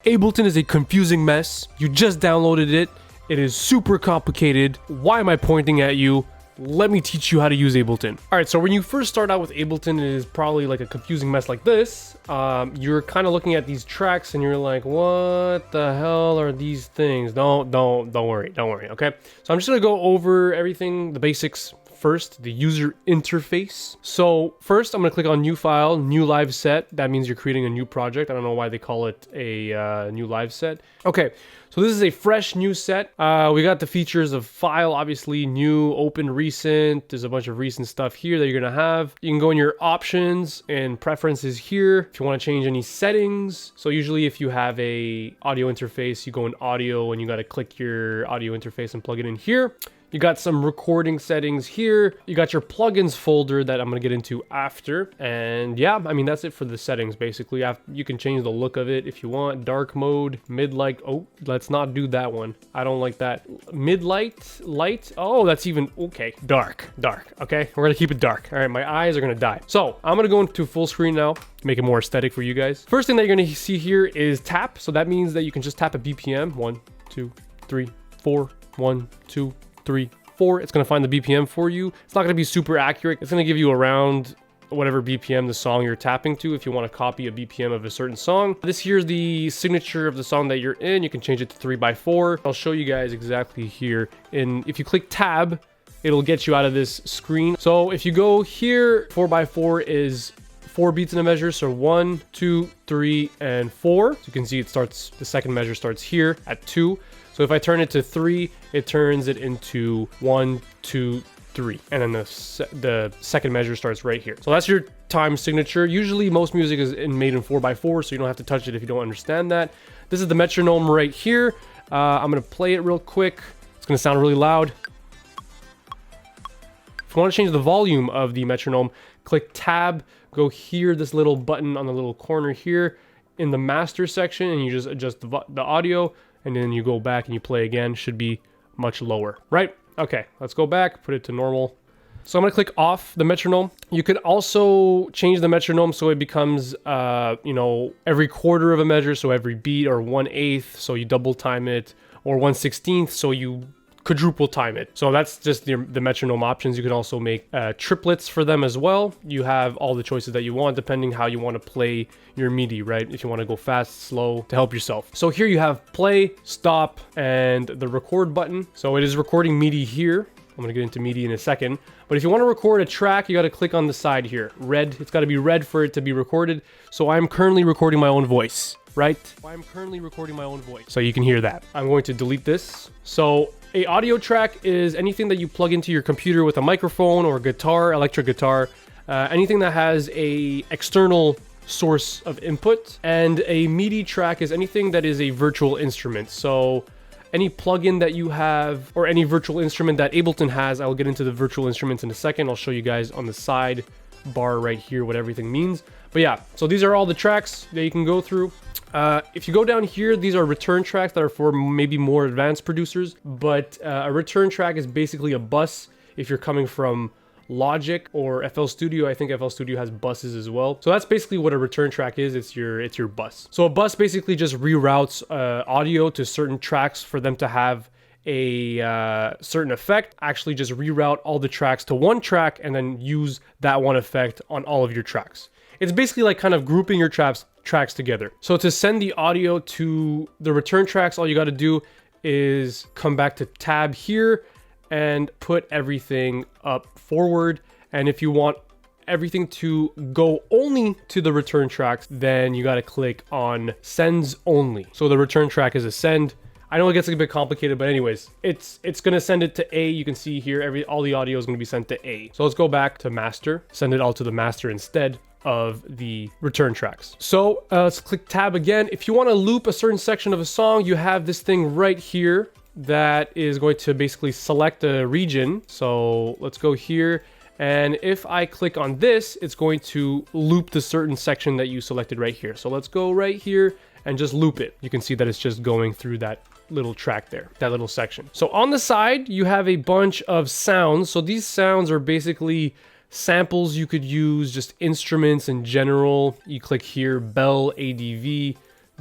Ableton is a confusing mess. You just downloaded it. It is super complicated. Why am I pointing at you? Let me teach you how to use Ableton. All right, so when you first start out with Ableton, it is probably like a confusing mess like this. You're kind of looking at these tracks and you're like, what the hell are these things? Don't worry, okay? So I'm just gonna go over everything, the basics first, the user interface. So first I'm gonna click on new file, new live set. That means you're creating a new project. I don't know why they call it a new live set. Okay, so this is a fresh new set. We got the features of file, obviously new, open, recent. There's a bunch of recent stuff here that you're gonna have. You can go in your options and preferences here if you want to change any settings. So usually if you have a audio interface, you go in audio and you got to click your audio interface and plug it in here. You got some recording settings here. You got your plugins folder that I'm gonna get into after. And yeah, I mean, that's it for the settings, basically. You can change the look of it if you want. Dark mode, mid-light. Oh, let's not do that one. I don't like that. Mid-light, light. Oh, that's even, okay. Dark, okay? We're gonna keep it dark. All right, my eyes are gonna die. So I'm gonna go into full screen now, make it more aesthetic for you guys. First thing that you're gonna see here is tap. So that means that you can just tap a BPM. 1, 2, 3, 4, 1, 2, 3, 4. It's going to find the BPM for you. It's not going to be super accurate. It's going to give you around whatever BPM the song you're tapping to if you want to copy a BPM of a certain song. This here's the signature of the song that you're in. You can change it to 3x4. I'll show you guys exactly here. And if you click tab, it'll get you out of this screen. So if you go here, 4x4 is 4 beats in a measure. So 1, 2, 3, and 4. So you can see it starts, the second measure starts here at 2. So if I turn it to 3, it turns it into 1, 2, 3. And then the second measure starts right here. So that's your time signature. Usually most music is made in 4x4, so you don't have to touch it if you don't understand that. This is the metronome right here. I'm gonna play it real quick. It's gonna sound really loud. If you want to change the volume of the metronome, click tab, go here, this little button on the little corner here in the master section, and you just adjust the audio. And then you go back and you play again, should be much lower, right? Okay, let's go back, put it to normal. So I'm gonna click off the metronome. You could also change the metronome so it becomes, you know, every quarter of a measure, so every beat, or 1/8, so you double time it, or 1/16, so you quadruple time it. So that's just the metronome options. You can also make triplets for them as well. You have all the choices that you want depending how you want to play your MIDI, right? If you want to go fast, slow, to help yourself. So here you have play, stop, and the record button. So it is recording MIDI here. I'm gonna get into MIDI in a second. But if you want to record a track, you got to click on the side here. Red, it's got to be red for it to be recorded. So I'm currently recording my own voice, right? I'm currently recording my own voice. So you can hear that. I'm going to delete this. So a audio track is anything that you plug into your computer with a microphone or guitar, electric guitar, anything that has a external source of input. And a MIDI track is anything that is a virtual instrument. So any plugin that you have or any virtual instrument that Ableton has, I'll get into the virtual instruments in a second. I'll show you guys on the side bar right here what everything means. But yeah, so these are all the tracks that you can go through. If you go down here, these are return tracks that are for maybe more advanced producers, but a return track is basically a bus if you're coming from Logic or FL Studio. I think FL Studio has buses as well. So that's basically what a return track is. It's your bus. So a bus basically just reroutes audio to certain tracks for them to have a certain effect. Actually just reroute all the tracks to one track and then use that one effect on all of your tracks. It's basically like kind of grouping your tracks together. So to send the audio to the return tracks, all you got to do is come back to tab here and put everything up forward. And if you want everything to go only to the return tracks, then you got to click on sends only. So the return track is a send. I know it gets a bit complicated, but anyways, it's gonna send it to A. You can see here, all the audio is gonna be sent to A. So let's go back to master, send it all to the master instead of the return tracks. So let's click tab again. If you want to loop a certain section of a song, you have this thing right here that is going to basically select a region. So let's go here. And if I click on this, it's going to loop the certain section that you selected right here. So let's go right here and just loop it. You can see that it's just going through that little track there, that little section. So on the side, you have a bunch of sounds. So these sounds are basically samples you could use, just instruments in general. You click here, bell, ADV,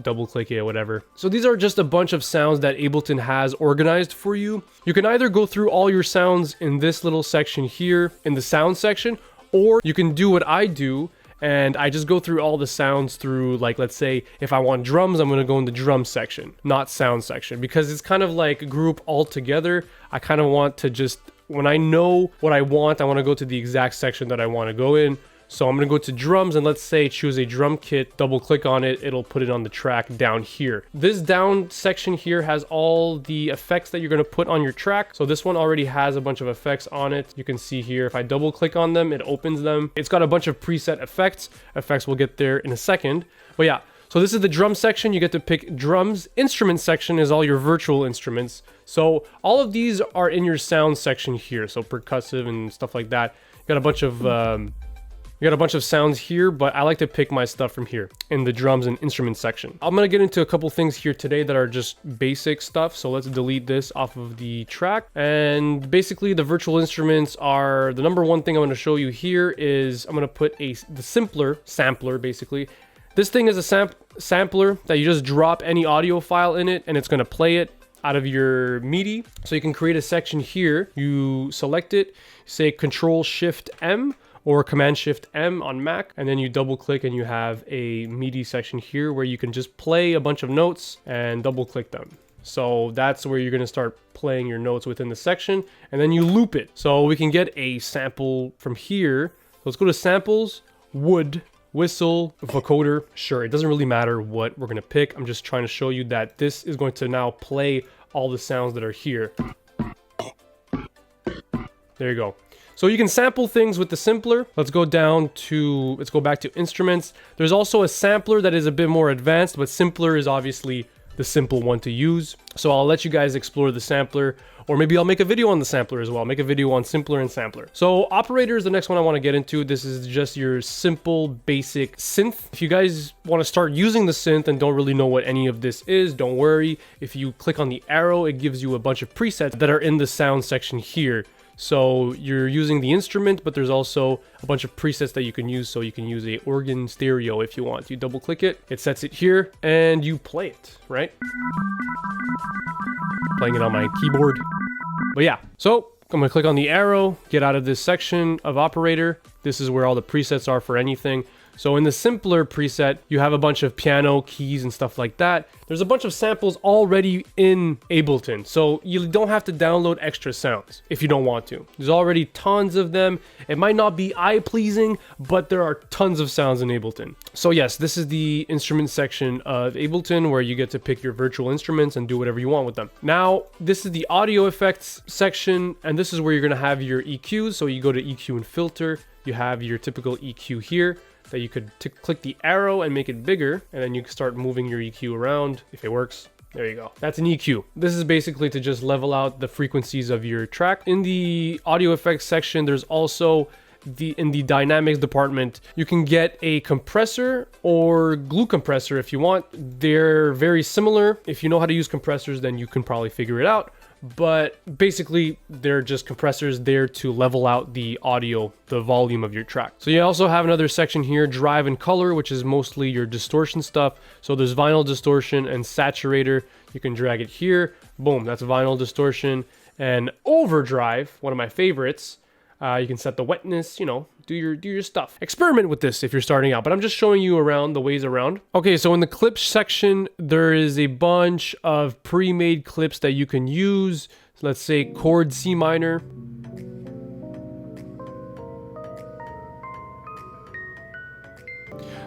double click it, whatever. So these are just a bunch of sounds that Ableton has organized for you. You can either go through all your sounds in this little section here in the sound section, or you can do what I do, and I just go through all the sounds through, like, let's say if I want drums, I'm going to go in the drum section, not sound section, because it's kind of like group all together. I kind of want to just, when I know what I want to go to the exact section that I want to go in. So I'm going to go to drums, and let's say choose a drum kit, double click on it, it'll put it on the track down here. This down section here has all the effects that you're going to put on your track. So this one already has a bunch of effects on it. You can see here, if I double click on them, it opens them. It's got a bunch of preset effects. Effects we'll get there in a second. But yeah, so this is the drum section. You get to pick drums. Instrument section is all your virtual instruments. So all of these are in your sound section here. So percussive and stuff like that. You got a bunch of sounds here, but I like to pick my stuff from here in the drums and instrument section. I'm gonna get into a couple things here today that are just basic stuff. So let's delete this off of the track. And basically the virtual instruments are the number one thing I'm gonna show you here is I'm gonna put the sampler basically. This thing is a sampler that you just drop any audio file in it and it's gonna play it out of your MIDI. So you can create a section here. You select it, say Control-Shift-M, or Command-Shift-M on Mac, and then you double click and you have a MIDI section here where you can just play a bunch of notes and double click them. So that's where you're gonna start playing your notes within the section, and then you loop it. So we can get a sample from here. Let's go to samples, wood, whistle, vocoder. Sure, it doesn't really matter what we're gonna pick. I'm just trying to show you that this is going to now play all the sounds that are here. There you go. So you can sample things with the simpler. Let's go back to instruments. There's also a sampler that is a bit more advanced, but simpler is obviously the simple one to use. So I'll let you guys explore the sampler, or maybe I'll make a video on the sampler as well. Make a video on simpler and sampler. So operator is the next one I want to get into. This is just your simple basic synth. If you guys want to start using the synth and don't really know what any of this is, don't worry. If you click on the arrow, it gives you a bunch of presets that are in the sound section here. So you're using the instrument, but there's also a bunch of presets that you can use. So you can use a organ stereo if you want. You double click it, it sets it here, and you play it, right? Playing it on my keyboard. But yeah, so I'm gonna click on the arrow, get out of this section of operator. This is where all the presets are for anything. So in the simpler preset, you have a bunch of piano keys and stuff like that. There's a bunch of samples already in Ableton, so you don't have to download extra sounds if you don't want to. There's already tons of them. It might not be eye-pleasing, but there are tons of sounds in Ableton. So yes, this is the instrument section of Ableton where you get to pick your virtual instruments and do whatever you want with them. Now, this is the audio effects section, and this is where you're gonna have your EQs. So you go to EQ and filter, you have your typical EQ here. That you could click the arrow and make it bigger, and then you can start moving your EQ around if it works. There you go. That's an EQ. This is basically to just level out the frequencies of your track. In the audio effects section, there's also in the dynamics department, you can get a compressor or glue compressor if you want. They're very similar. If you know how to use compressors, then you can probably figure it out. But basically, they're just compressors there to level out the audio, the volume of your track. So you also have another section here, drive and color, which is mostly your distortion stuff. So there's vinyl distortion and saturator. You can drag it here. Boom, that's vinyl distortion. And overdrive, one of my favorites. You can set the wetness, you know, do your stuff. Experiment with this if you're starting out, but I'm just showing you around the ways around. Okay, so in the clips section, there is a bunch of pre-made clips that you can use. Let's say chord C minor.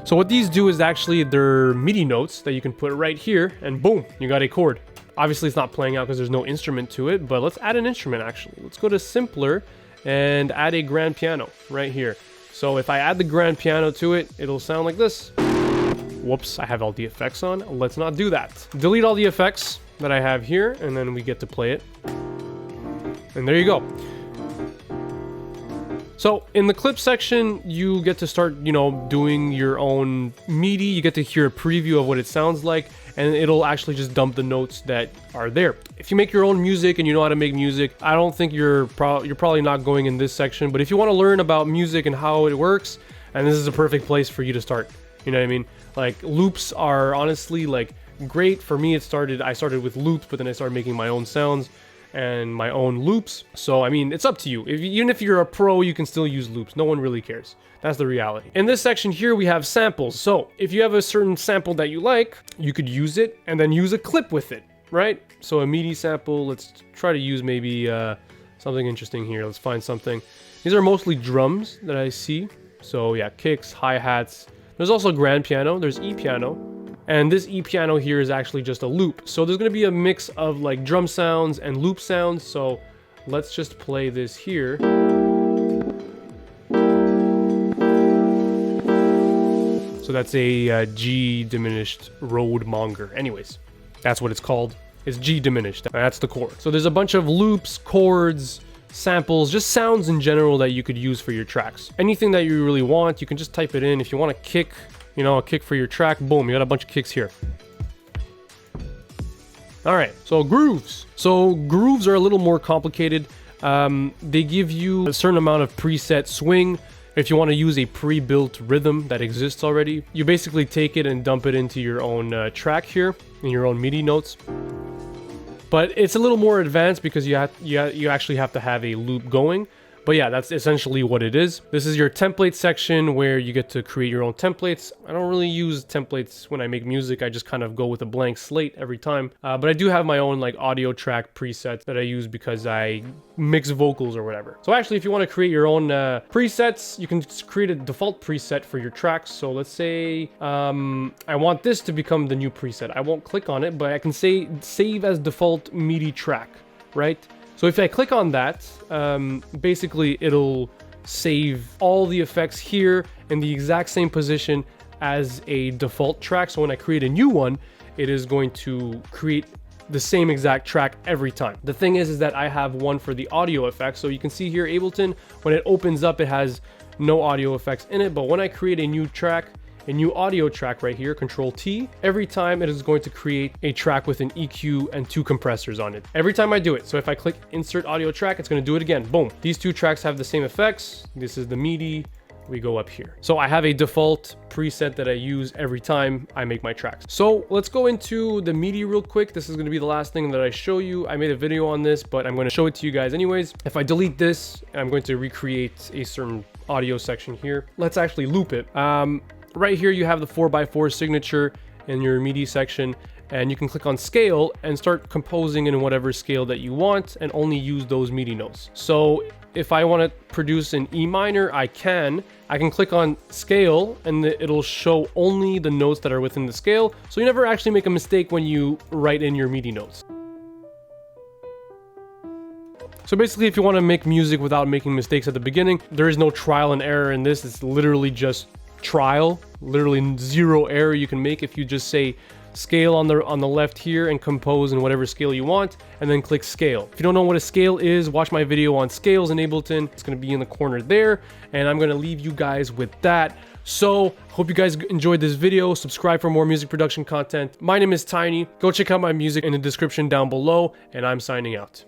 So what these do is actually they're MIDI notes that you can put right here, and boom, you got a chord. Obviously it's not playing out because there's no instrument to it, but let's add an instrument actually. Let's go to simpler and add a grand piano right here. So if I add the grand piano to it, it'll sound like this. Whoops, I have all the effects on. Let's not do that. Delete all the effects that I have here, and then we get to play it. And there you go. So in the clip section, you get to start, you know, doing your own MIDI. You get to hear a preview of what it sounds like, and it'll actually just dump the notes that are there. If you make your own music and you know how to make music, I don't think you're probably not going in this section. But if you want to learn about music and how it works, and this is a perfect place for you to start, You know what I mean? Like loops are honestly like great. For me, I started with loops, but then I started making my own sounds and my own loops. So I mean, it's up to you. Even if you're a pro, you can still use loops. No one really cares. That's the reality. In this section here, we have samples. So if you have a certain sample that you like, you could use it and then use a clip with it, right? So a MIDI sample, let's try to use maybe something interesting here. Let's find something. These are mostly drums that I see. So yeah, kicks, hi-hats. There's also grand piano, there's E-piano. And this E-piano here is actually just a loop. So there's gonna be a mix of like drum sounds and loop sounds. So let's just play this here. So that's a G diminished road monger. Anyways, that's what it's called. It's G diminished. That's the chord. So there's a bunch of loops, chords, samples, just sounds in general that you could use for your tracks. Anything that you really want, you can just type it in. If you want a kick, you know, a kick for your track, boom, you got a bunch of kicks here. All right, so grooves. So grooves are a little more complicated. They give you a certain amount of preset swing. If you want to use a pre-built rhythm that exists already, you basically take it and dump it into your own track here, in your own MIDI notes. But it's a little more advanced because you actually have to have a loop going. But yeah, that's essentially what it is. This is your template section where you get to create your own templates. I don't really use templates when I make music. I just kind of go with a blank slate every time. But I do have my own like audio track presets that I use because I mix vocals or whatever. So actually, if you want to create your own presets, you can just create a default preset for your tracks. So let's say I want this to become the new preset. I won't click on it, but I can say save as default MIDI track, right? So if I click on that, basically it'll save all the effects here in the exact same position as a default track. So when I create a new one, it is going to create the same exact track every time. The thing is that I have one for the audio effects. So you can see here, Ableton, when it opens up, it has no audio effects in it. But when I create a new track, a new audio track right here, Control T, every time it is going to create a track with an EQ and 2 compressors on it. Every time I do it. So if I click insert audio track, it's going to do it again. Boom. These 2 tracks have the same effects. This is the MIDI. We go up here. So I have a default preset that I use every time I make my tracks. So let's go into the MIDI real quick. This is going to be the last thing that I show you. I made a video on this, but I'm going to show it to you guys anyways. If I delete this, I'm going to recreate a certain audio section here. Let's actually loop it. Right here, you have the 4x4 signature in your MIDI section, and you can click on scale and start composing in whatever scale that you want and only use those MIDI notes. So if I want to produce an E minor, I can click on scale and it'll show only the notes that are within the scale. So you never actually make a mistake when you write in your MIDI notes. So basically, if you want to make music without making mistakes at the beginning, there is no trial and error in this. It's literally just trial, literally 0 error you can make if you just say scale on the left here and compose in whatever scale you want, and then click scale. If you don't know what a scale is, watch my video on scales in Ableton. It's going to be in the corner there, and I'm going to leave you guys with that. So hope you guys enjoyed this video. Subscribe for more music production content. My name is Tiny. Go check out my music in the description down below, and I'm signing out.